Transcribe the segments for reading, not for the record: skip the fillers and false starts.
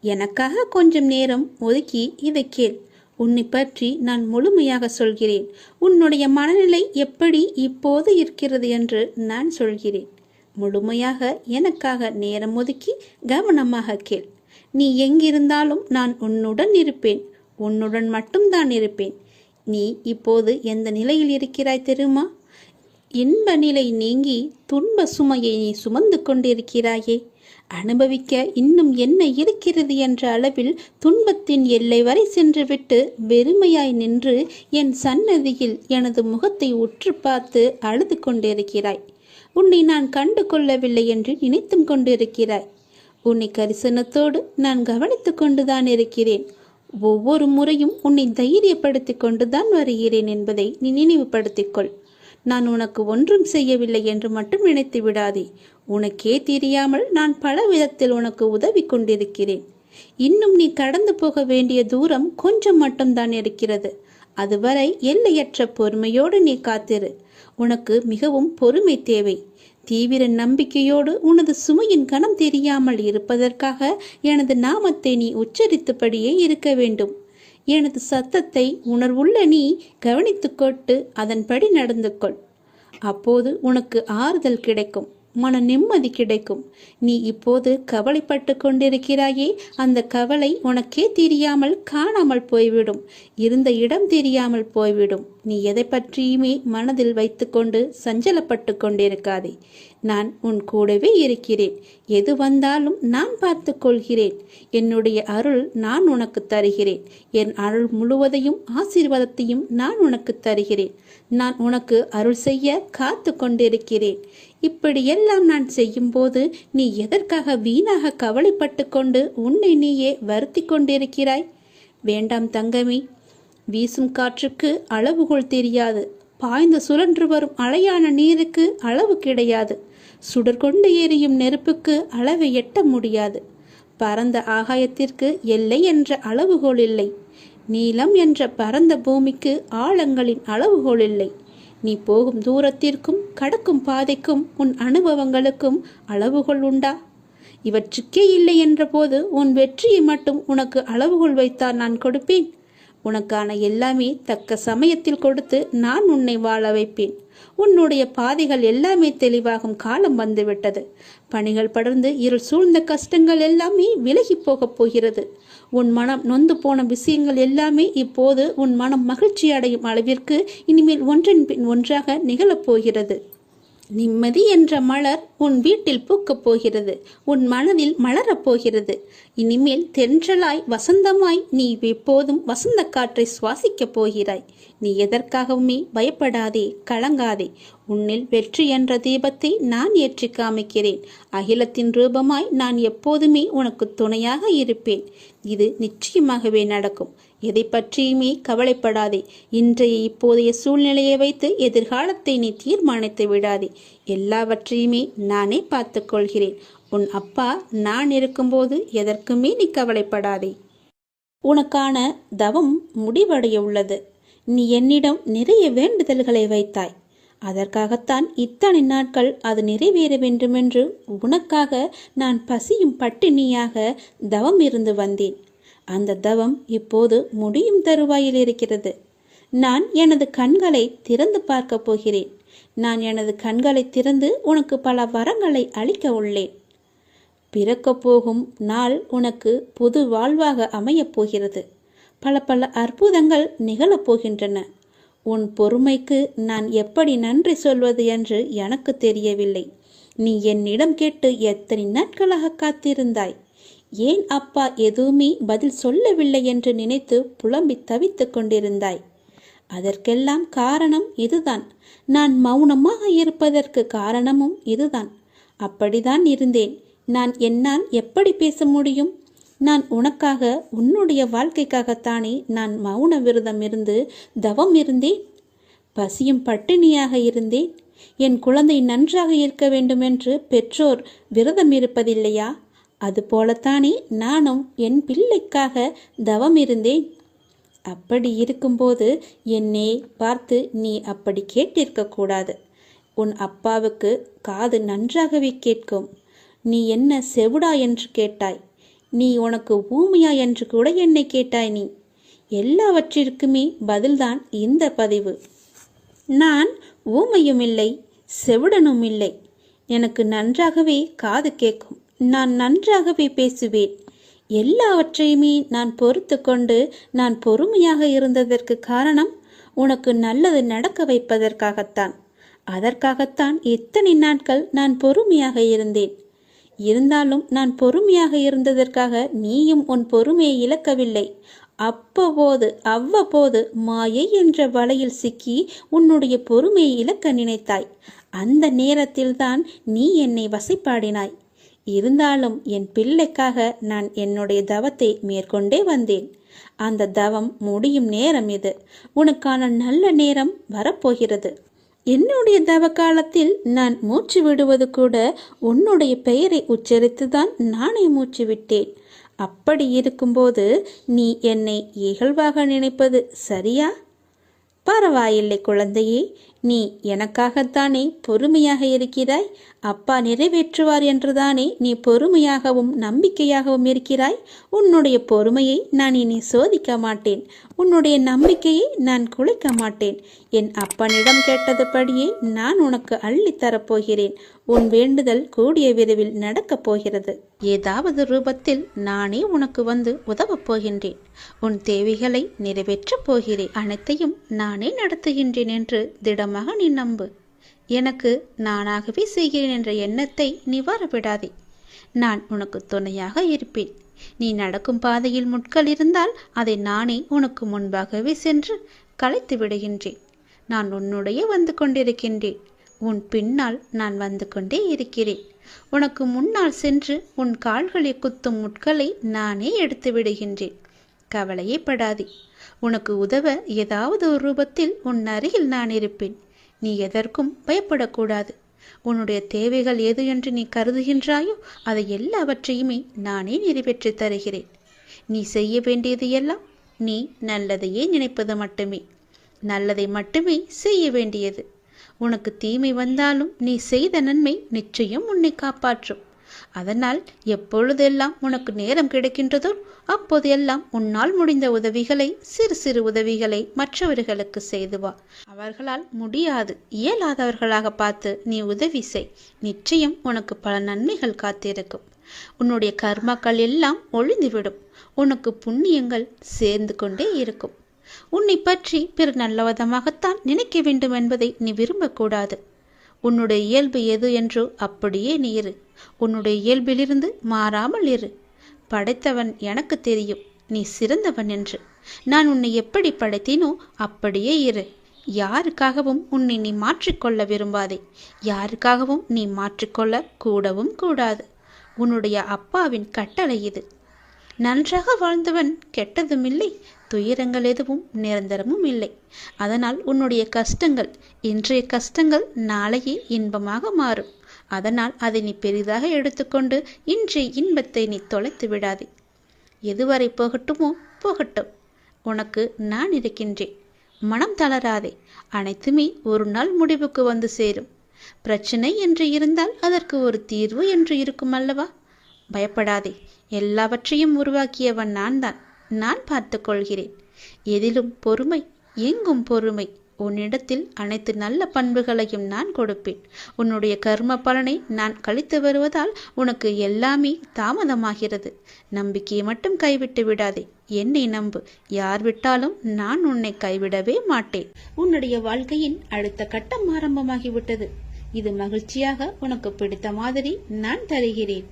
எனக்காக கொஞ்சம் நேரம் ஒதுக்கி இதை கேள். உன்னை பற்றி நான் முழுமையாக சொல்கிறேன். உன்னுடைய மனநிலை எப்படி இப்போது இருக்கிறது என்று நான் சொல்கிறேன். முழுமையாக எனக்காக நேரம் ஒதுக்கி கவனமாக கேள். நீ எங்கிருந்தாலும் நான் உன்னுடன் இருப்பேன். உன்னுடன் மட்டும்தான் இருப்பேன். நீ இப்போது எந்த நிலையில் இருக்கிறாய் தெரியுமா? இன்ப நிலை நீங்கி துன்ப சுமையை நீ சுமந்து கொண்டிருக்கிறாயே. அனுபவிக்க இன்னும் என்ன இருக்கிறது என்ற அளவில் துன்பத்தின் எல்லை வரை சென்றுவிட்டு வெறுமையாய் நின்று என் சன்னதியில் எனது முகத்தை உற்று பார்த்து அழுது கொண்டிருக்கிறாய். உன்னை நான் கண்டு கொள்ளவில்லை என்று நினைத்தும் கொண்டிருக்கிறாய். உன்னை கரிசனத்தோடு நான் கவனித்து கொண்டுதான் இருக்கிறேன். ஒவ்வொரு முறையும் உன்னை தைரியப்படுத்தி கொண்டுதான் வருகிறேன் என்பதை நீ நினைவுபடுத்திக்கொள். நான் உனக்கு ஒன்றும் செய்யவில்லை என்று மட்டும் நினைத்து விடாதே. உனக்கே தெரியாமல் நான் பல விதத்தில் உனக்கு உதவி கொண்டிருக்கிறேன். இன்னும் நீ கடந்து போக வேண்டிய தூரம் கொஞ்சம் மட்டும்தான் இருக்கிறது. அதுவரை எல்லையற்ற பொறுமையோடு நீ காத்திரு. உனக்கு மிகவும் பொறுமை தேவை. தீவிர நம்பிக்கையோடு உனது சுமையின் கணம் தெரியாமல் இருப்பதற்காக எனது நாமத்தை நீ உச்சரித்தபடியே இருக்க வேண்டும். எனது சத்தத்தை உணர்வுள்ள நீ கவனித்துக்கொண்டு அதன்படி நடந்து கொள். அப்போது உனக்கு ஆறுதல் கிடைக்கும், மன நிம்மதி கிடைக்கும். நீ இப்போது கவலைப்பட்டு கொண்டிருக்கிறாயே, அந்த கவலை உனக்கே தெரியாமல் காணாமல் போய்விடும். இருந்த இடம் தெரியாமல் போய்விடும். நீ எதை பற்றியுமே மனதில் வைத்துக்கொண்டு சஞ்சலப்பட்டு கொண்டிருக்காதே. நான் உன் கூடவே இருக்கிறேன். எது வந்தாலும் நான் பார்த்து கொள்கிறேன். என்னுடைய அருள் நான் உனக்கு தருகிறேன். என் அருள் முழுவதையும் ஆசீர்வாதத்தையும் நான் உனக்கு தருகிறேன். நான் உனக்கு அருள் செய்ய காத்து கொண்டிருக்கிறேன். இப்படியெல்லாம் நான் செய்யும்போது நீ எதற்காக வீணாக கவலைப்பட்டு கொண்டு உன்னை நீயே வருத்தி கொண்டிருக்கிறாய்? வேண்டாம் தங்கமே. வீசும் காற்றுக்கு அளவுகோல் தெரியாது. பாய்ந்து சுழன்று வரும் அலையான நீருக்கு அளவு கிடையாது. சுடர் கொண்டு எரியும் நெருப்புக்கு அளவை எட்ட முடியாது. பரந்த ஆகாயத்திற்கு எல்லை என்ற அளவுகோல் இல்லை. நீளம் என்ற பரந்த பூமிக்கு ஆழங்களின் அளவுகோல் இல்லை. நீ போகும் தூரத்திற்கும் கடக்கும் பாதைக்கும் உன் அனுபவங்களுக்கும் அளவுகோல் உண்டா? இவற்றுக்கே இல்லை என்ற போது உன் வெற்றியை மட்டும் உனக்கு அளவுகோல் வைத்தால் நான் கொடுப்பேன். உனக்கான எல்லாமே தக்க சமயத்தில் கொடுத்து நான் உன்னை வாழ வைப்பேன். உன்னுடைய பாதைகள் எல்லாமே தெளிவாகும் காலம் வந்துவிட்டது. பணிகள் படர்ந்து இருள் சூழ்ந்த கஷ்டங்கள் எல்லாமே விலகி போகப் போகிறது. உன் மனம் நொந்து போன விஷயங்கள் எல்லாமே இப்போது உன் மனம் மகிழ்ச்சி அடையும் அளவிற்கு இனிமேல் ஒன்றின் பின் ஒன்றாக நிகழப்போகிறது. நிம்மதி என்ற மலர் உன் வீட்டில் பூக்கப் போகிறது. உன் மனதில் மலரப் போகிறது. இனிமேல் தென்றலாய் வசந்தமாய் நீ எப்போதும் வசந்த காற்றை சுவாசிக்கப் போகிறாய். நீ எதற்காகவுமே பயப்படாதே, கலங்காதே. உன்னில் வெற்றி என்ற தீபத்தை நான் ஏற்றி காமிக்கிறேன். அகிலத்தின் ரூபமாய் நான் எப்போதுமே உனக்கு துணையாக இருப்பேன். இது நிச்சயமாகவே நடக்கும். எதை பற்றியுமே கவலைப்படாதே. இன்றைய இப்போதைய சூழ்நிலையை வைத்து எதிர்காலத்தை நீ தீர்மானித்து விடாதே. எல்லாவற்றையுமே நானே பார்த்து கொள்கிறேன். உன் அப்பா நான் இருக்கும்போது எதற்குமே நீ கவலைப்படாதே. உனக்கான தவம் முடிவடைய உள்ளது. நீ என்னிடம் நிறைய வேண்டுதல்களை வைத்தாய். அதற்காகத்தான் இத்தனை நாட்கள் அது நிறைவேற வேண்டுமென்று உனக்காக நான் பசியும் பட்டினியாக தவம் இருந்து வந்தேன். அந்த தவம் இப்போது முடியும் தருவாயில் இருக்கிறது. நான் எனது கண்களை திறந்து பார்க்க போகிறேன். நான் எனது கண்களை திறந்து உனக்கு பல வரங்களை அளிக்க உள்ளேன். பிறக்கப் போகும் நாள் உனக்கு புது வாழ்வாக அமையப் போகிறது. பல பல அற்புதங்கள் நிகழப் போகின்றன. உன் பொறுமைக்கு நான் எப்படி நன்றி சொல்வது என்று எனக்கு தெரியவில்லை. நீ என்னிடம் கேட்டு எத்தனை நாட்களாக காத்திருந்தாய். ஏன் அப்பா எதுவுமே பதில் சொல்லவில்லை என்று நினைத்து புலம்பி தவித்து கொண்டிருந்தாய். அதற்கெல்லாம் காரணம் இதுதான். நான் மௌனமாக இருப்பதற்கு காரணமும் இதுதான். அப்படிதான் இருந்தேன். என்னால் எப்படி பேச முடியும்? நான் உனக்காக, உன்னுடைய வாழ்க்கைக்காகத்தானே நான் மௌன விரதம் இருந்து தவம் இருந்தேன். பசியும் பட்டினியாக இருந்தேன். என் குழந்தை நன்றாக இருக்க வேண்டுமென்று பெற்றோர் விரதம் இருப்பதில்லையா? அதுபோலத்தானே நானும் என் பிள்ளைக்காக தவம் இருந்தேன். அப்படி இருக்கும்போது என்னை பார்த்து நீ அப்படி கேட்டிருக்க கூடாது. உன் அப்பாவுக்கு காது நன்றாகவே கேட்கும். நீ என்ன செவிடா என்று கேட்டாய். நீ உனக்கு ஊமையா என்று கூட என்னை கேட்டாய். நீ எல்லாவற்றிற்குமே பதில்தான் இந்த பதிவு. நான் ஊமையும் இல்லை, செவிடனும் இல்லை. எனக்கு நன்றாகவே காது கேட்கும். நான் நன்றாகவே பேசுவேன். எல்லாவற்றையுமே நான் பொறுத்து கொண்டு நான் பொறுமையாக இருந்ததற்கு காரணம் உனக்கு நல்லது நடக்க வைப்பதற்காகத்தான். அதற்காகத்தான் இத்தனை நாட்கள் நான் பொறுமையாக இருந்தேன். இருந்தாலும் நான் பொறுமையாக இருந்ததற்காக நீயும் உன் பொறுமையை இழக்கவில்லை. அவ்வப்போது மாயை என்ற வலையில் சிக்கி உன்னுடைய பொறுமையை இழக்க நினைத்தாய். அந்த நேரத்தில்தான் நீ என்னை வசைப்பாடினாய். இருந்தாலும் என் பிள்ளைக்காக நான் என்னுடைய தவத்தை மேற்கொண்டே வந்தேன். அந்த தவம் முடியும் நேரம் இது. உனக்கான நல்ல நேரம் வரப்போகிறது. என்னுடைய தவ காலத்தில் நான் மூச்சு விடுவது கூட உன்னுடைய பெயரை உச்சரித்துதான் நானே மூச்சு விட்டேன். அப்படி இருக்கும்போது நீ என்னை இகழ்வாக நினைப்பது சரியா? பரவாயில்லை குழந்தையே, நீ எனக்காகத்தானே பொறுமையாக இருக்கிறாய். அப்பா நிறைவேற்றுவார் என்றுதானே நீ பொறுமையாகவும் நம்பிக்கையாகவும் இருக்கிறாய். உன்னுடைய பொறுமையை நான் இனி சோதிக்க மாட்டேன். உன்னுடைய நம்பிக்கையை நான் குலைக்க மாட்டேன். என் அப்பனிடம் கேட்டதுபடியே நான் உனக்கு அள்ளித்தரப்போகிறேன். உன் வேண்டுதல் கூடிய விரைவில் நடக்கப் போகிறது. ஏதாவது ரூபத்தில் நானே உனக்கு வந்து உதவப் போகின்றேன். உன் தேவைகளை நிறைவேற்றப் போகிறேன். அனைத்தையும் நானே நடத்துகின்றேன் என்று திடமாக நீ நம்பு. எனக்கு நானாகவே செய்கிறேன் என்ற எண்ணத்தை நீ வரவிடாதே. நான் உனக்கு துணையாக இருப்பேன். நீ நடக்கும் பாதையில் முட்கள் இருந்தால் அதை நானே உனக்கு முன்பாகவே சென்று களைத்து விடுகின்றேன். நான் உன்னுடைய வந்து கொண்டிருக்கின்றேன். உன் பின்னால் நான் வந்து கொண்டே இருக்கிறேன். உனக்கு முன்னால் சென்று உன் கால்களை குத்தும் முட்களை நானே எடுத்து விடுகின்றேன். கவலையே படாதே. உனக்கு உதவ ஏதாவது ஒரு ரூபத்தில் உன் அருகில் நான் இருப்பேன். நீ எதற்கும் பயப்படக்கூடாது. உன்னுடைய தேவைகள் எது என்று நீ கருதுகின்றாயோ அதை எல்லாவற்றையுமே நானே நிறைவேற்றி தருகிறேன். நீ செய்ய வேண்டியது எல்லாம் நீ நல்லதையே நினைப்பது மட்டுமே. நல்லதை மட்டுமே செய்ய வேண்டியது. உனக்கு தீமை வந்தாலும் நீ செய்த நன்மை நிச்சயம் உன்னை காப்பாற்றும். அதனால் எப்பொழுதெல்லாம் உனக்கு நேரம் கிடைக்கின்றதோ அப்போதெல்லாம் உன்னால் முடிந்த உதவிகளை, சிறு சிறு உதவிகளை மற்றவர்களுக்கு செய்து வா. அவர்களால் முடியாது, இயலாதவர்களாக பார்த்து நீ உதவி செய். நிச்சயம் உனக்கு பல நன்மைகள் காத்திருக்கும். உன்னுடைய கர்மாக்கள் எல்லாம் ஒழிந்துவிடும். உனக்கு புண்ணியங்கள் சேர்ந்து கொண்டே இருக்கும். உன்னை பற்றி பிறர் நல்லவிதமாகத்தான் நினைக்க வேண்டும் என்பதை நீ விரும்பக்கூடாது. உன்னுடைய இயல்பு எது என்றோ அப்படியே நீ இரு. உன்னுடைய இயல்பிலிருந்து மாறாமல் இரு. படைத்தவன் எனக்கு தெரியும் நீ சிறந்தவன் என்று. நான் உன்னை எப்படி படைத்தேனோ அப்படியே இரு. யாருக்காகவும் உன்னை நீ மாற்றிக்கொள்ள விரும்பாதே. யாருக்காகவும் நீ மாற்றிக்கொள்ள கூடவும் கூடாது. உன்னுடைய அப்பாவின் கட்டளை இது. நன்றாக வாழ்ந்தவன் கெட்டதும் இல்லை, துயரங்கள் எதுவும் நிரந்தரமும் இல்லை. அதனால் உன்னுடைய கஷ்டங்கள், இன்றைய கஷ்டங்கள் நாளையே இன்பமாக மாறும். அதனால் அதை நீ பெரிதாக எடுத்துக்கொண்டு இன்றைய இன்பத்தை நீ தொலைத்து விடாதே. எதுவரை போகட்டுமோ போகட்டும். உனக்கு நான் இருக்கின்றேன். மனம் தளராதே. அனைத்துமே ஒரு நாள் முடிவுக்கு வந்து சேரும். பிரச்சனை என்று இருந்தால் அதற்கு ஒரு தீர்வு என்று இருக்கும் அல்லவா? பயப்படாதே. எல்லாவற்றையும் உருவாக்கியவன் நான் தான். நான் பார்த்து கொள்கிறேன். எதிலும் பொறுமை, எங்கும் பொறுமை. உன்னிடத்தில் அனைத்து நல்ல பண்புகளையும் நான் கொடுப்பேன். உன்னுடைய கர்ம பலனை நான் கழித்து வருவதால் உனக்கு எல்லாமே தாமதமாகிறது. நம்பிக்கையை மட்டும் கைவிட்டு விடாதே. என்னை நம்பு. யார் விட்டாலும் நான் உன்னை கைவிடவே மாட்டேன். உன்னுடைய வாழ்க்கையின் அடுத்த கட்டம் ஆரம்பமாகிவிட்டது. இது மகிழ்ச்சியாக உனக்கு பிடித்த மாதிரி நான் தருகிறேன்.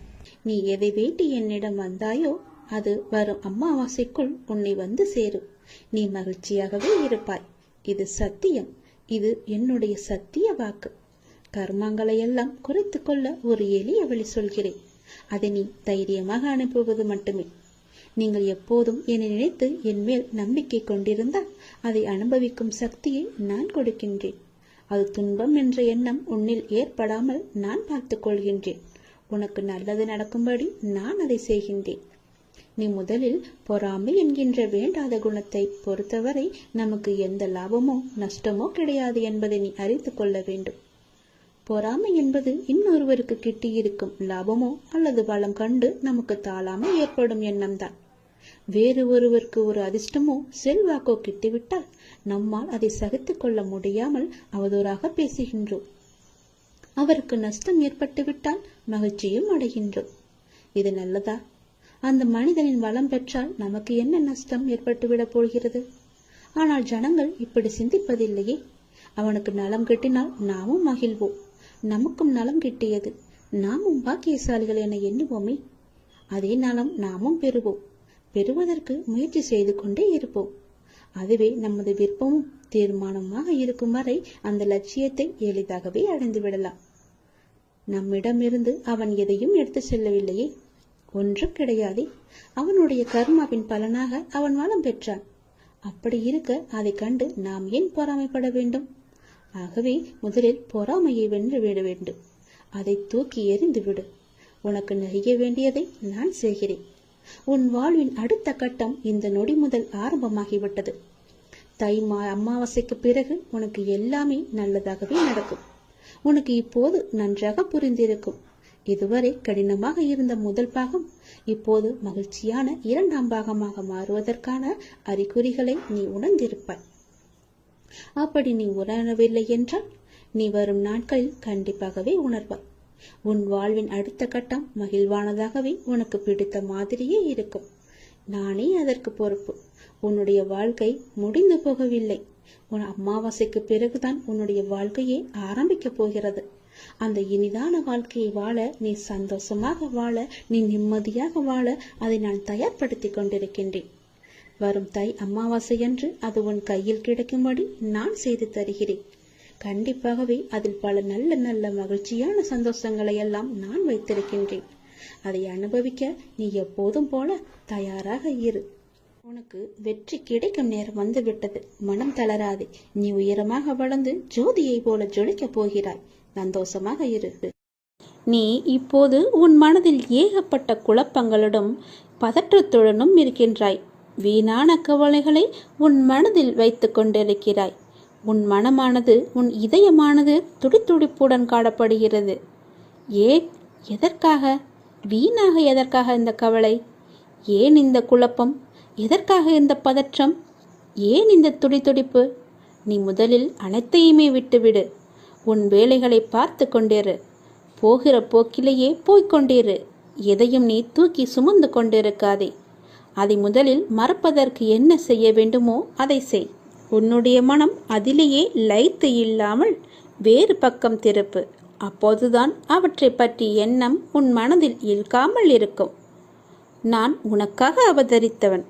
நீ எதை வேண்டி என்னிடம் வந்தாயோ அது வரும் அமாவாசைக்குள் உன்னை வந்து சேரும். நீ மகிழ்ச்சியாகவே இருப்பாய். இது சத்தியம். இது என்னுடைய சத்திய வாக்கு. கர்மங்களை எல்லாம் குறைத்து கொள்ள ஒரு எளிய வழி சொல்கிறேன். அதை நீ தைரியமாக அனுப்புவது மட்டுமே. நீங்கள் எப்போதும் என்னை நினைத்து என் மேல் நம்பிக்கை கொண்டிருந்தால் அதை அனுபவிக்கும் சக்தியை நான் கொடுக்கின்றேன். அது துன்பம் என்ற எண்ணம் உன்னில் ஏற்படாமல் நான் பார்த்துக் கொள்கின்றேன். உனக்கு நல்லது நடக்கும்படி நான் அதை செய்கின்றேன். நீ முதலில் பொறாமை என்கின்ற வேண்டாத குணத்தை பொறுத்தவரை நமக்கு எந்த லாபமோ நஷ்டமோ கிடையாது என்பதை நீ அறிந்து கொள்ள வேண்டும். பொறாமை என்பது இன்னொருவருக்கு கிட்டியிருக்கும் லாபமோ அல்லது வளம் கண்டு நமக்கு தாழாமை ஏற்படும் எண்ணம்தான். வேறு ஒருவருக்கு ஒரு அதிர்ஷ்டமோ செல்வாக்கோ கிட்டிவிட்டால் நம்மால் அதை சகித்துக் கொள்ள முடியாமல் அவதூறாக பேசுகின்றோம். அவருக்கு நஷ்டம் ஏற்பட்டுவிட்டால் மகிழ்ச்சியும் அடைகின்றோம். இது நல்லதா? அந்த மனிதனின் வளம் பெற்றால் நமக்கு என்ன நஷ்டம் ஏற்பட்டுவிடப் போகிறது? ஆனால் ஜனங்கள் இப்படி சிந்திப்பதில்லையே. அவனுக்கு நலம் கிட்டினால் நாமும் மகிழ்வோம். நமக்கும் நலம் கிட்டியது, நாமும் பாக்கியசாலிகள் என எண்ணுவோமே. அதே நலம் நாமும் பெறுவோம். பெறுவதற்கு முயற்சி செய்து கொண்டே இருப்போம். அதுவே நமது விருப்பமும் தீர்மானமாக இருக்கும் வரை அந்த லட்சியத்தை எளிதாகவே அடைந்து விடலாம். நம்மிடமிருந்து அவன் எதையும் எடுத்து செல்லவில்லையே, ஒன்றும் கிடையாதே. அவனுடைய கர்மாவின் பலனாக அவன் வளம் பெற்றான். அப்படி இருக்க அதை கண்டு நாம் ஏன் பொறாமைப்பட வேண்டும்? ஆகவே முதலில் பொறாமையை வென்று விட வேண்டும். அதை தூக்கி எறிந்து விடு. உனக்கு நெய்ய வேண்டியதை நான் செய்கிறேன். உன் வாழ்வின் அடுத்த கட்டம் இந்த நொடி முதல் ஆரம்பமாகிவிட்டது. தை அமாவாசைக்கு பிறகு உனக்கு எல்லாமே நல்லதாகவே நடக்கும். உனக்கு இப்போது நன்றாக புரிந்திருக்கும். இதுவரை கடினமாக இருந்த முதல் பாகம் இப்போது மகிழ்ச்சியான இரண்டாம் பாகமாக மாறுவதற்கான அறிகுறிகளை நீ உணர்ந்திருப்பாய். அப்படி நீ உணரவில்லை என்றால் நீ வரும் நாட்களில் கண்டிப்பாகவே உணர்வாய். உன் வாழ்வின் அடுத்த கட்டம் மகிழ்வானதாகவே உனக்கு பிடித்த மாதிரியே இருக்கும். நானே அதற்கு பொறுப்பு. உன்னுடைய வாழ்க்கை முடிந்து போகவில்லை. உன் அமாவாசைக்கு பிறகுதான் உன்னுடைய வாழ்க்கையே ஆரம்பிக்க போகிறது. அந்த இனிதான வாழ்க்கையை வாழ, நீ சந்தோஷமாக வாழ, நீ நிம்மதியாக வாழ அதை நான் தயார்படுத்தி கொண்டிருக்கின்றேன். வரும் தை அமாவாசையன்று அது உன் கையில் கிடைக்கும்படி நான் செய்து தருகிறேன். கண்டிப்பாகவே அதில் பல நல்ல நல்ல மகிழ்ச்சியான சந்தோஷங்களை எல்லாம் நான் வைத்திருக்கின்றேன். அதை அனுபவிக்க நீ எப்போதும் போல தயாராக இரு. உனக்கு வெற்றி கிடைக்கும் நேரம் வந்துவிட்டது. மனம் தளராதே. நீ உயரமாக வளர்ந்து ஜோதியை போல ஜொலிக்கப் போகிறாய். சந்தோஷமாக இரு. நீ இப்போது உன் மனதில் ஏகப்பட்ட குழப்பங்களுடன் பதற்றத்துடனும் இருக்கின்றாய். வீணான கவலைகளை உன் மனதில் வைத்துக் கொண்டிருக்கிறாய். உன் மனமானது, உன் இதயமானது துடித்துடிப்புடன் காணப்படுகிறது. ஏன்? எதற்காக? வீணாக எதற்காக இந்த கவலை? ஏன் இந்த குழப்பம்? எதற்காக இந்த பதற்றம்? ஏன் இந்த துடித்துடிப்பு? நீ முதலில் அனைத்தையுமே விட்டுவிடு. உன் வேலைகளை பார்த்து கொண்டிரு. போகிற போக்கிலேயே போய்கொண்டிரு. எதையும் நீ தூக்கி சுமந்து கொண்டிருக்காதே. அதை முதலில் மறப்பதற்கு என்ன செய்ய வேண்டுமோ அதை செய். உன்னுடைய மனம் அதிலேயே லயித்து இல்லாமல் வேறு பக்கம் திருப்பு. அப்போதுதான் அவற்றை பற்றி எண்ணம் உன் மனதில் இழுக்காமல் இருக்கும். நான் உனக்காக அவதரித்தவன்.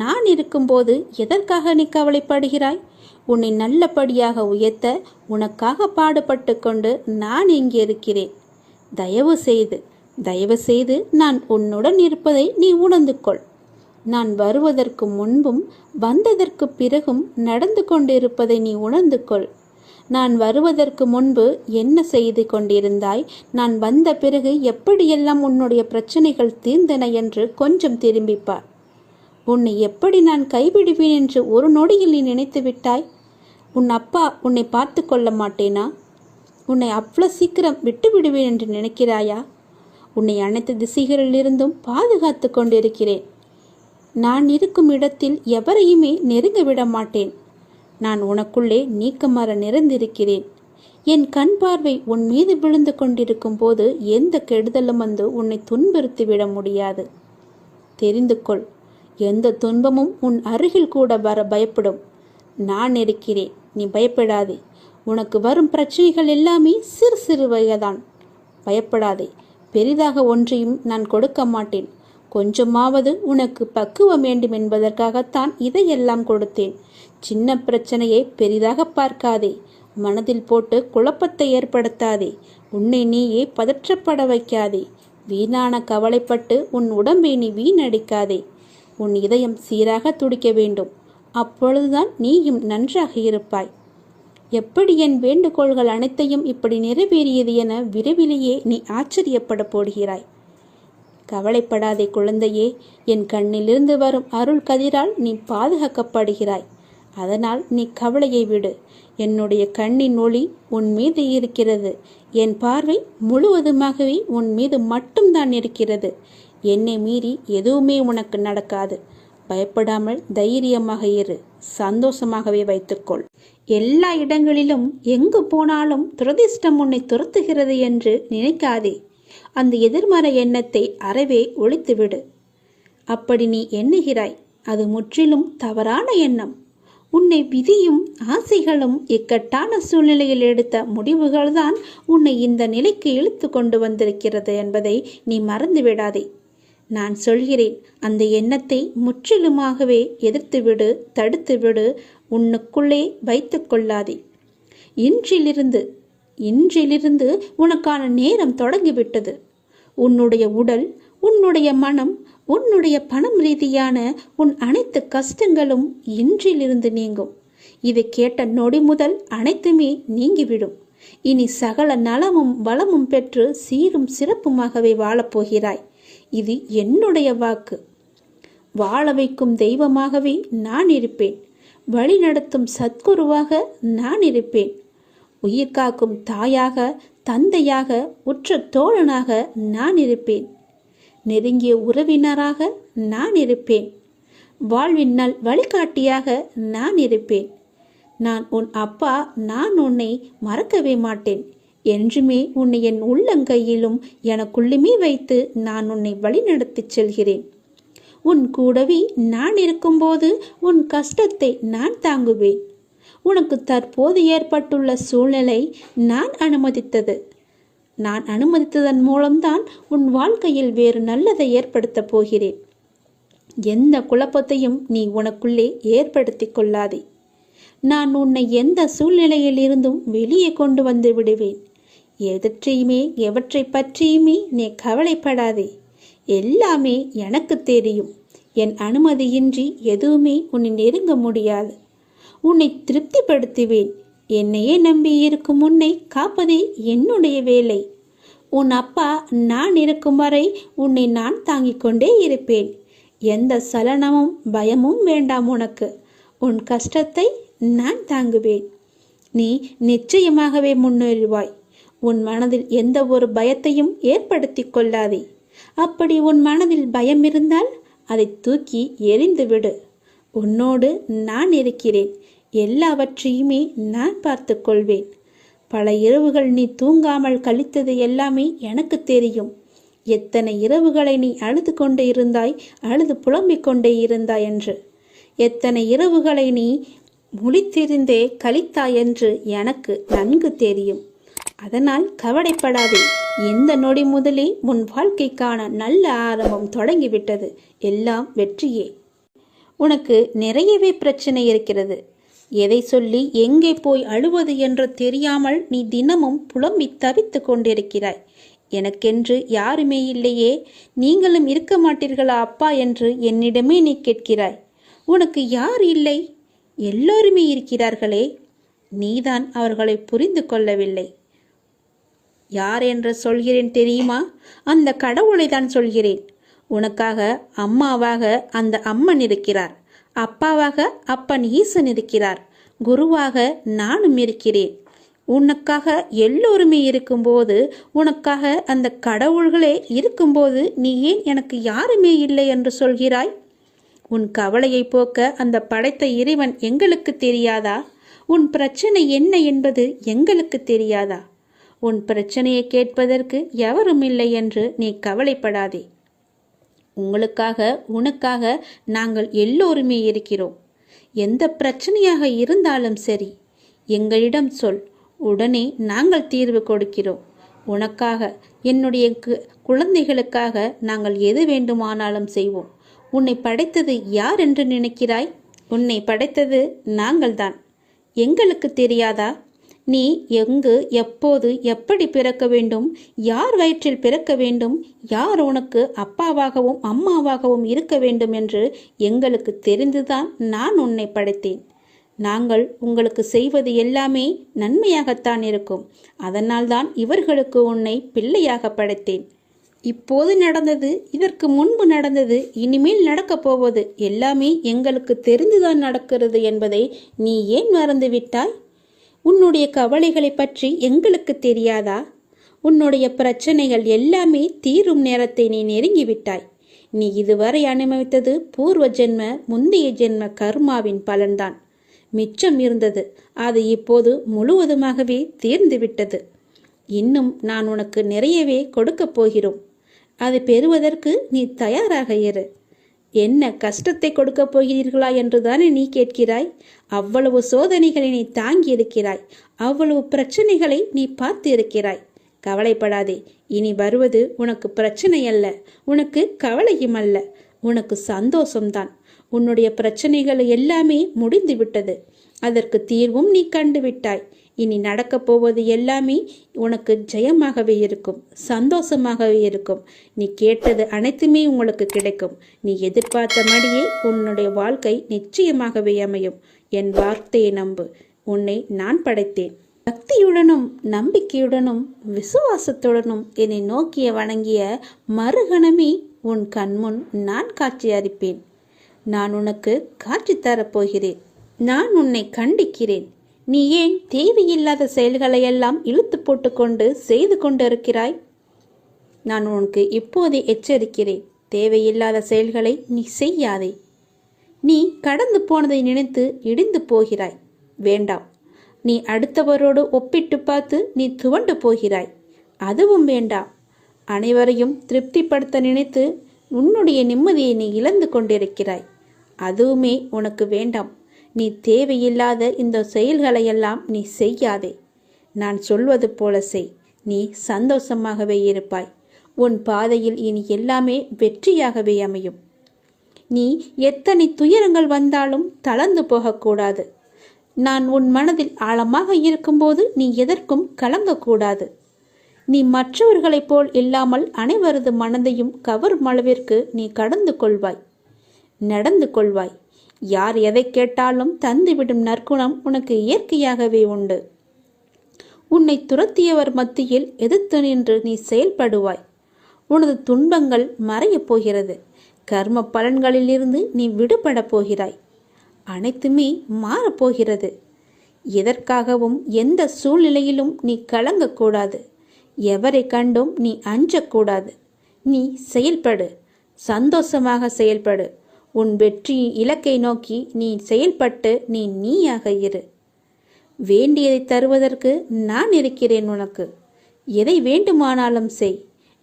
நான் இருக்கும்போது எதற்காக நீ கவலைப்படுகிறாய்? உன்னை நல்லபடியாக உயர்த்த உனக்காக பாடுபட்டு கொண்டு நான் இங்கே இருக்கிறேன். தயவு செய்து நான் உன்னுடன் இருப்பதை நீ உணர்ந்து கொள். நான் வருவதற்கு முன்பும் வந்ததற்கு பிறகும் நடந்து கொண்டிருப்பதை நீ உணர்ந்து கொள். நான் வருவதற்கு முன்பு என்ன செய்து கொண்டிருந்தாய், நான் வந்த பிறகு எப்படியெல்லாம் உன்னுடைய பிரச்சனைகள் தீர்ந்தன என்று கொஞ்சம் திரும்பிப்பார். உன்னை எப்படி நான் கைவிடுவேன் என்று ஒரு நொடியில் நீ நினைத்து விட்டாய்? உன் அப்பா உன்னை பார்த்து கொள்ள மாட்டேனா? உன்னை அவ்வளவு சீக்கிரம் விட்டு விடுவேன் என்று நினைக்கிறாயா? உன்னை அனைத்து திசைகளிலிருந்தும் பாதுகாத்து கொண்டிருக்கிறேன். நான் இருக்கும் இடத்தில் எவரையுமே நெருங்க விட மாட்டேன். நான் உனக்குள்ளே நீக்கமர நிறைந்திருக்கிறேன். என் கண் பார்வை உன் மீது விழுந்து கொண்டிருக்கும் போது எந்த கெடுதலும் வந்து உன்னை துன்புறுத்திவிட முடியாது. தெரிந்து கொள். எந்த துன்பமும் உன் அருகில் கூட வர பயப்படும். நான் இருக்கிறேன். நீ பயப்படாதே. உனக்கு வரும் பிரச்சனைகள் எல்லாமே சிறு சிறு வகைதான். பயப்படாதே. பெரிதாக ஒன்றையும் நான் கொடுக்க மாட்டேன். கொஞ்சமாவது உனக்கு பக்குவம் வேண்டும் என்பதற்காகத்தான் இதையெல்லாம் கொடுத்தேன். சின்ன பிரச்சனையை பெரிதாக பார்க்காதே. மனதில் போட்டு குழப்பத்தை ஏற்படுத்தாதே. உன்னை நீயே பதற்றப்பட வைக்காதே. வீணான கவலைப்பட்டு உன் உடம்பை நீ வீணடிக்காதே. உன் இதயம் சீராக துடிக்க வேண்டும். அப்பொழுதுதான் நீயும் நன்றாக இருப்பாய். எப்படி என் வேண்டுகோள்கள் அனைத்தையும் இப்படி நிறைவேறியது என விரைவிலேயே நீ ஆச்சரியப்பட போடுகிறாய். கவலைப்படாதே குழந்தையே. என் கண்ணிலிருந்து வரும் அருள் கதிரால் நீ பாதுகாக்கப்படுகிறாய். அதனால் நீ கவலையை விடு. என்னுடைய கண்ணின் ஒளி உன் மீது இருக்கிறது. என் பார்வை முழுவதுமாகவே உன் மீது மட்டும்தான் இருக்கிறது. என்னை மீறி எதுவுமே உனக்கு நடக்காது. பயப்படாமல் தைரியமாக இரு. சந்தோஷமாகவே வைத்துக்கொள். எல்லா இடங்களிலும் எங்கு போனாலும் துரதிர்ஷ்டம் உன்னை துரத்துகிறது என்று நினைக்காதே. அந்த எதிர்மறை எண்ணத்தை அறவே ஒழித்துவிடு. அப்படி நீ எண்ணுகிறாய், அது முற்றிலும் தவறான எண்ணம். உன்னை விதியும் ஆசைகளும் இக்கட்டான சூழ்நிலையில் எடுத்த முடிவுகள்தான் உன்னை இந்த நிலைக்கு இழுத்து கொண்டு வந்திருக்கிறது என்பதை நீ மறந்துவிடாதே. நான் சொல்கிறேன், அந்த எண்ணத்தை முற்றிலுமாகவே எதிர்த்துவிடு, தடுத்துவிடு, உன்னுக்குள்ளே வைத்து கொள்ளாதே. இன்றிலிருந்து உனக்கான நேரம் தொடங்கிவிட்டது. உன்னுடைய உடல், உன்னுடைய மனம், உன்னுடைய பணம் ரீதியான உன் அனைத்து கஷ்டங்களும் இன்றிலிருந்து நீங்கும். இதை கேட்ட நொடி முதல் அனைத்துமே நீங்கிவிடும். இனி சகல நலமும் வளமும் பெற்று சீரும் சிறப்புமாகவே வாழப்போகிறாய். இது என்னுடைய வாக்கு. வாழ வைக்கும் தெய்வமாகவே நான் இருப்பேன். வழி நடத்தும் சத்குருவாக நான் இருப்பேன். உயிர் காக்கும் தாயாக, தந்தையாக, உற்ற தோழனாக நான் இருப்பேன். நெருங்கிய உறவினராக நான் இருப்பேன். வாழ்வின் நல் வழிகாட்டியாக நான் இருப்பேன். நான் உன் அப்பா. நான் உன்னை மறக்கவே மாட்டேன். என்றுமே உன்னை என் உள்ளங்கையிலும் எனக்குள்ளுமே வைத்து நான் உன்னை வழிநடத்தி செல்கிறேன். உன் கூடவே நான் இருக்கும்போது உன் கஷ்டத்தை நான் தாங்குவேன். உனக்கு தற்போது ஏற்பட்டுள்ள சூழ்நிலை நான் அனுமதித்ததன் மூலம்தான் உன் வாழ்க்கையில் வேறு நல்லதை ஏற்படுத்தப் போகிறேன். எந்த குழப்பத்தையும் நீ உனக்குள்ளே ஏற்படுத்தி கொள்ளாதே. நான் உன்னை எந்த சூழ்நிலையில் இருந்தும் வெளியே கொண்டு வந்து விடுவேன். எவற்றை பற்றியுமே நீ கவலைப்படாதே. எல்லாமே எனக்கு தெரியும். என் அனுமதியின்றி எதுவுமே உன்னை நெருங்க முடியாது. உன்னை திருப்திப்படுத்துவேன். என்னையே நம்பி இருக்கும் உன்னை காப்பதே என்னுடைய வேலை. உன் அப்பா நான் இருக்கும் வரை உன்னை நான் தாங்கிக் கொண்டே இருப்பேன். எந்த சலனமும் பயமும் வேண்டாம் உனக்கு. உன் கஷ்டத்தை நான் தாங்குவேன். நீ நிச்சயமாகவே முன்னேறுவாய். உன் மனதில் எந்த ஒரு பயத்தையும் ஏற்படுத்தி கொள்ளாதே. அப்படி உன் மனதில் பயம் இருந்தால் அதை தூக்கி எறிந்துவிடு. உன்னோடு நான் இருக்கிறேன். எல்லாவற்றையுமே நான் பார்த்து கொள்வேன். பல இரவுகள் நீ தூங்காமல் கழித்தது எல்லாமே எனக்கு தெரியும். எத்தனை இரவுகளை நீ அழுது கொண்டே இருந்தாய், அழுது புலம்பிக் கொண்டே இருந்தாய் என்று. எத்தனை இரவுகளை நீ முழித்திருந்தே கழித்தாய் என்று எனக்கு நன்கு தெரியும். அதனால் கவலைப்படாதே. இந்த நொடி முதலே உன் வாழ்க்கைக்கான நல்ல ஆரம்பம் தொடங்கிவிட்டது. எல்லாம் வெற்றியே. உனக்கு நிறையவே பிரச்சனை இருக்கிறது. எதை சொல்லி எங்கே போய் அழுவது என்று தெரியாமல் நீ தினமும் புலம்பி தவித்து கொண்டிருக்கிறாய். எனக்கென்று யாருமே இல்லையே, நீங்களும் இருக்க மாட்டீர்களா அப்பா என்று என்னிடமே நீ கேட்கிறாய். உனக்கு யார் இல்லை? எல்லோருமே இருக்கிறார்களே. நீதான் அவர்களை புரிந்து கொள்ளவில்லை. யார் என்று சொல்கிறேன் தெரியுமா? அந்த கடவுளை தான் சொல்கிறேன். உனக்காக அம்மாவாக அந்த அம்மன் இருக்கிறார். அப்பாவாக அப்பன் ஈசன் இருக்கிறார். குருவாக நானும் இருக்கிறேன். உனக்காக எல்லோருமே இருக்கும்போது, உனக்காக அந்த கடவுள்களே இருக்கும்போது நீ ஏன் எனக்கு யாருமே இல்லை என்று சொல்கிறாய்? உன் கவலையை போக்க அந்த படைத்த இறைவன் எங்களுக்கு தெரியாதா? உன் பிரச்சனை என்ன என்பது எங்களுக்கு தெரியாதா? உன் பிரச்சனையை கேட்பதற்கு எவரும் இல்லை என்று நீ கவலைப்படாதே. உனக்காக நாங்கள் எல்லோருமே இருக்கிறோம். எந்த பிரச்சனையாக இருந்தாலும் சரி, எங்களிடம் சொல். உடனே நாங்கள் தீர்வு கொடுக்கிறோம். உனக்காக, என்னுடைய குழந்தைகளுக்காக நாங்கள் எது வேண்டுமானாலும் செய்வோம். உன்னை படைத்தது யார் என்று நினைக்கிறாய்? உன்னை படைத்தது நாங்கள்தான். எங்களுக்கு தெரியாதா? நீ எங்கு, எப்போது, எப்படி பிறக்க வேண்டும், யார் வயிற்றில் பிறக்க வேண்டும், யார் உனக்கு அப்பாவாகவும் அம்மாவாகவும் இருக்க வேண்டும் என்று எங்களுக்கு தெரிந்துதான் நான் உன்னை படைத்தேன். நாங்கள் உங்களுக்கு செய்வது எல்லாமே நன்மையாகத்தான் இருக்கும். அதனால்தான் இவர்களுக்கு உன்னை பிள்ளையாக படைத்தேன். இப்போது நடந்தது, இதற்கு முன்பு நடந்தது, இனிமேல் நடக்கப் போவது எல்லாமே எங்களுக்கு தெரிந்துதான் நடக்கிறது என்பதை நீ ஏன் மறந்துவிட்டாய்? உன்னுடைய கவலைகளை பற்றி எங்களுக்கு தெரியாதா? உன்னுடைய பிரச்சனைகள் எல்லாமே தீரும் நேரத்தை நீ நெருங்கிவிட்டாய். நீ இதுவரை அனுபவித்தது பூர்வ ஜென்ம முந்தைய ஜென்ம கர்மாவின் பலன்தான். மிச்சம் இருந்தது, அது இப்போது முழுவதுமாகவே தீர்ந்துவிட்டது. இன்னும் நான் உனக்கு நிறையவே கொடுக்கப் போகிறோம். அதை பெறுவதற்கு நீ தயாராக இரு. என்ன கஷ்டத்தை கொடுக்கப் போகிறீர்களா என்றுதானே நீ கேட்கிறாய்? அவ்வளவு சோதனைகளை நீ தாங்கி இருக்கிறாய், அவ்வளவு பிரச்சனைகளை நீ பார்த்து இருக்கிறாய். கவலைப்படாதே, இனி வருவது உனக்கு பிரச்சனை அல்ல, உனக்கு கவலையும் அல்ல, உனக்கு சந்தோஷம்தான். உன்னுடைய பிரச்சனைகள் எல்லாமே முடிந்து விட்டது, அதற்கு தீர்வும் நீ கண்டு விட்டாய். இனி நடக்கப் போவது எல்லாமே உனக்கு ஜெயமாகவே இருக்கும், சந்தோஷமாகவே இருக்கும். நீ கேட்டது அனைத்துமே உங்களுக்கு கிடைக்கும். நீ எதிர்பார்த்தபடியே உன்னுடைய வாழ்க்கை நிச்சயமாகவே அமையும். என் வார்த்தையை நம்பு. உன்னை நான் படைத்தேன். பக்தியுடனும் நம்பிக்கையுடனும் விசுவாசத்துடனும் என்னை நோக்கிய வணங்கிய மறுகணமே உன் கண்முன் நான் காட்சி அளிப்பேன். நான் உனக்கு காட்சி தரப்போகிறேன். நான் உன்னை கண்டிக்கிறேன். நீ ஏன் தேவையில்லாத செயல்களையெல்லாம் இழுத்து போட்டுக்கொண்டு செய்து கொண்டிருக்கிறாய்? நான் உனக்கு இப்போதே எச்சரிக்கிறேன். தேவையில்லாத செயல்களை நீ செய்யாதே. நீ கடந்து போனதை நினைத்து இடிந்து போகிறாய். வேண்டாம். நீ அடுத்தவரோடு ஒப்பிட்டு பார்த்து நீ துவண்டு போகிறாய். அதுவும் வேண்டாம். அனைவரையும் திருப்திப்படுத்த நினைத்து உன்னுடைய நிம்மதியை நீ இழந்து கொண்டிருக்கிறாய். அதுவுமே உனக்கு வேண்டாம். நீ தேவையில்லாத இந்த செயல்களையெல்லாம் நீ செய்யாதே. நான் சொல்வது போல செய். நீ சந்தோஷமாகவே இருப்பாய். உன் பாதையில் இனி எல்லாமே வெற்றியாகவே அமையும். நீ எத்தனை துயரங்கள் வந்தாலும் தளர்ந்து போகக்கூடாது. நான் உன் மனதில் ஆழமாக இருக்கும்போது நீ எதற்கும் கலங்கக்கூடாது. நீ மற்றவர்களைப் போல் இல்லாமல் அனைவரது மனதையும் கவரும் அளவிற்கு நீ கடந்து கொள்வாய், நடந்து கொள்வாய். யார் எதை கேட்டாலும் தந்துவிடும் நற்குணம் உனக்கு இயற்கையாகவே உண்டு. உன்னை துரத்தியவர் மத்தியில் எதிர்த்து நின்று நீ செயல்படுவாய். உனது துன்பங்கள் மறையப் போகிறது. கர்ம பலன்களிலிருந்து நீ விடுபட போகிறாய். அனைத்துமே மாறப்போகிறது. எதற்காகவும் எந்த சூழ்நிலையிலும் நீ கலங்கக்கூடாது. எவரை கண்டும் நீ அஞ்சக்கூடாது. நீ செயல்படு, சந்தோஷமாக செயல்படு. உன் வெற்றி இலக்கை நோக்கி நீ செயல்பட்டு நீ நீயாக இரு. வேண்டியதை தருவதற்கு நான் இருக்கிறேன் உனக்கு. எதை வேண்டுமானாலும் செய்.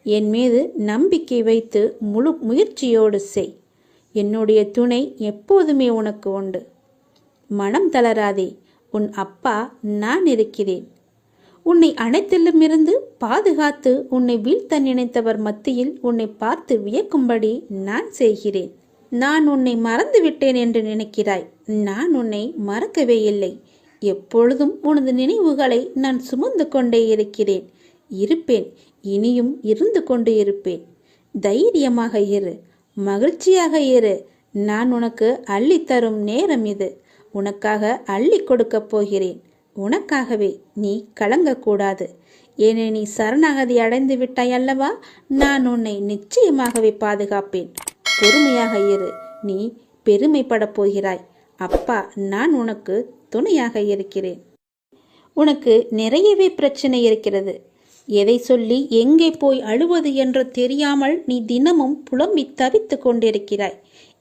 என் மீது நம்பிக்கை வைத்து முழு முயற்சியோடு செய். என்னுடைய துணை எப்போதுமே உனக்கு உண்டு. மனம் தளராதே. உன் அப்பா நான் இருக்கிறேன். உன்னை அனைத்திலுமிருந்து பாதுகாத்து உன்னை வீழ்த்த நினைத்தவர் மத்தியில் உன்னை பார்த்து வியக்கும்படி நான் செய்கிறேன். நான் உன்னை மறந்து விட்டேன் என்று நினைக்கிறாய். நான் உன்னை மறக்கவே இல்லை. எப்பொழுதும் உனது நினைவுகளை நான் சுமந்து கொண்டே இருக்கிறேன், இருப்பேன், இனியும் இருந்து கொண்டு இருப்பேன். தைரியமாக இரு, மகிழ்ச்சியாக இரு. நான் உனக்கு அள்ளித்தரும் நேரம் இது. உனக்காக அள்ளி கொடுக்கப் போகிறேன். உனக்காகவே. நீ கலங்கக்கூடாது. ஏனே நீ சரணாகதி அடைந்து விட்டாய் அல்லவா? நான் உன்னை நிச்சயமாகவே பாதுகாப்பேன். பொறுமையாக இரு. நீ பெருமைப்படப் போகிறாய். அப்பா நான் உனக்கு துணையாக இருக்கிறேன். உனக்கு நிறையவே பிரச்சனை இருக்கிறது. எதை சொல்லி எங்கே போய் அழுவது என்று தெரியாமல் நீ தினமும் புலம்பி தவித்து கொண்டிருக்கிறாய்.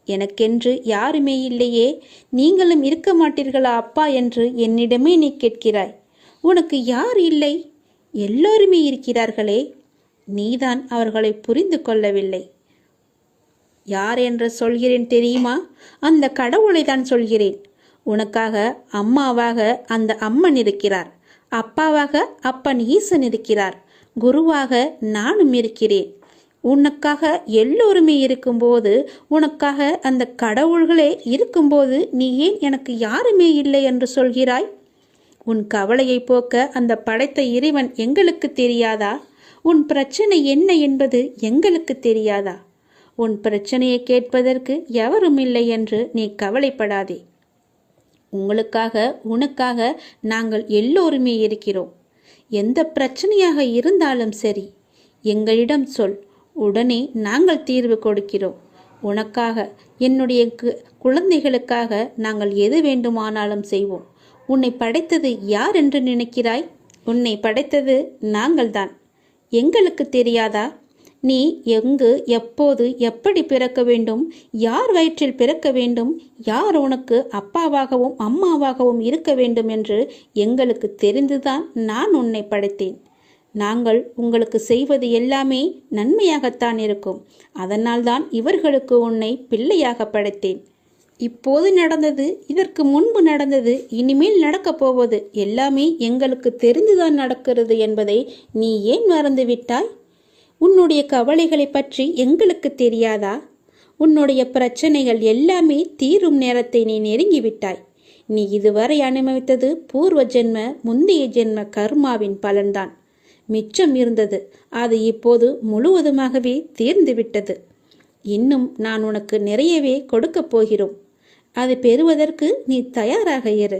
எனக்கென்று யாருமே இல்லையே, நீங்களும் இருக்க மாட்டீர்களா அப்பா என்று என்னிடமே நீ கேட்கிறாய். உனக்கு யார் இல்லை? எல்லோருமே இருக்கிறார்களே. நீதான் அவர்களை புரிந்து கொள்ளவில்லை. யார் என்று சொல்கிறேன் தெரியுமா? அந்த கடவுளை தான் சொல்கிறேன். உனக்காக அம்மாவாக அந்த அம்மன் இருக்கிறார். அப்பாவாக அப்பன் ஈசன் இருக்கிறார். குருவாக நானும் இருக்கிறேன். உனக்காக எல்லோருமே இருக்கும்போது, உனக்காக அந்த கடவுள்களே இருக்கும்போது நீ ஏன் எனக்கு யாருமே இல்லை என்று சொல்கிறாய்? உன் கவலையை போக்க அந்த படைத்த இறைவன் எங்களுக்கு தெரியாதா? உன் பிரச்சனை என்ன என்பது எங்களுக்கு தெரியாதா? உன் பிரச்சனையை கேட்பதற்கு எவரும் இல்லை என்று நீ கவலைப்படாதே. உங்களுக்காக உனக்காக நாங்கள் எல்லோருமே இருக்கிறோம். எந்த பிரச்சனையாக இருந்தாலும் சரி, எங்களிடம் சொல். உடனே நாங்கள் தீர்வு கொடுக்கிறோம். உனக்காக, என்னுடைய குழந்தைகளுக்காக நாங்கள் எது வேண்டுமானாலும் செய்வோம். உன்னை படைத்தது யார் என்று நினைக்கிறாய்? உன்னை படைத்தது நாங்கள்தான். எங்களுக்கு தெரியாதா? நீ எங்கு, எப்போது, எப்படி பிறக்க வேண்டும், யார் வயிற்றில் பிறக்க வேண்டும், யார் உனக்கு அப்பாவாகவும் அம்மாவாகவும் இருக்க வேண்டும் என்று எங்களுக்கு தெரிந்துதான் நான் உன்னை படைத்தேன். நாங்கள் உங்களுக்கு செய்வது எல்லாமே நன்மையாகத்தான் இருக்கும். அதனால்தான் இவர்களுக்கு உன்னை பிள்ளையாக படைத்தேன். இப்போது நடந்தது, இதற்கு முன்பு நடந்தது, இனிமேல் நடக்கப் போவது எல்லாமே எங்களுக்கு தெரிந்துதான் நடக்கிறது என்பதை நீ ஏன் மறந்துவிட்டாய்? உன்னுடைய கவலைகளை பற்றி எங்களுக்கு தெரியாதா? உன்னுடைய பிரச்சனைகள் எல்லாமே தீரும் நேரத்தை நீ நெருங்கிவிட்டாய். நீ இதுவரை அனுபவித்தது பூர்வ ஜென்ம முந்தைய ஜென்ம கர்மாவின் பலன்தான். மிச்சம் இருந்தது, அது இப்போது முழுவதுமாகவே தீர்ந்துவிட்டது. இன்னும் நான் உனக்கு நிறையவே கொடுக்கப் போகிறோம். அதை பெறுவதற்கு நீ தயாராக இரு.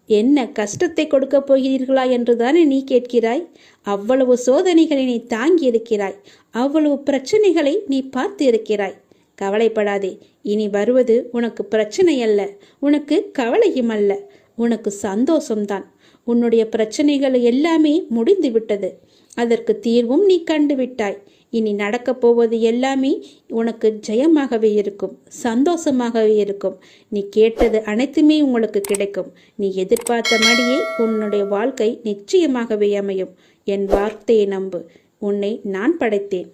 என்ன கஷ்டத்தை கொடுக்கப் போகிறீர்களா என்றுதானே நீ கேட்கிறாய்? அவ்வளவு சோதனைகளை நீ தாங்கி இருக்கிறாய், அவ்வளவு பிரச்சனைகளை நீ பார்த்து இருக்கிறாய். கவலைப்படாதே, இனி வருவது உனக்கு பிரச்சனை அல்ல, உனக்கு கவலையும் அல்ல, உனக்கு சந்தோஷம்தான். உன்னுடைய பிரச்சனைகள் எல்லாமே முடிந்து விட்டது, அதற்கு தீர்வும் நீ கண்டுவிட்டாய். இனி நடக்கப் போவது எல்லாமே உனக்கு ஜெயமாகவே இருக்கும், சந்தோஷமாகவே இருக்கும். நீ கேட்டது அனைத்துமே உங்களுக்கு கிடைக்கும். நீ எதிர்பார்த்தபடியே உன்னுடைய வாழ்க்கை நிச்சயமாகவே அமையும். என் வார்த்தையை நம்பு. உன்னை நான் படைத்தேன்.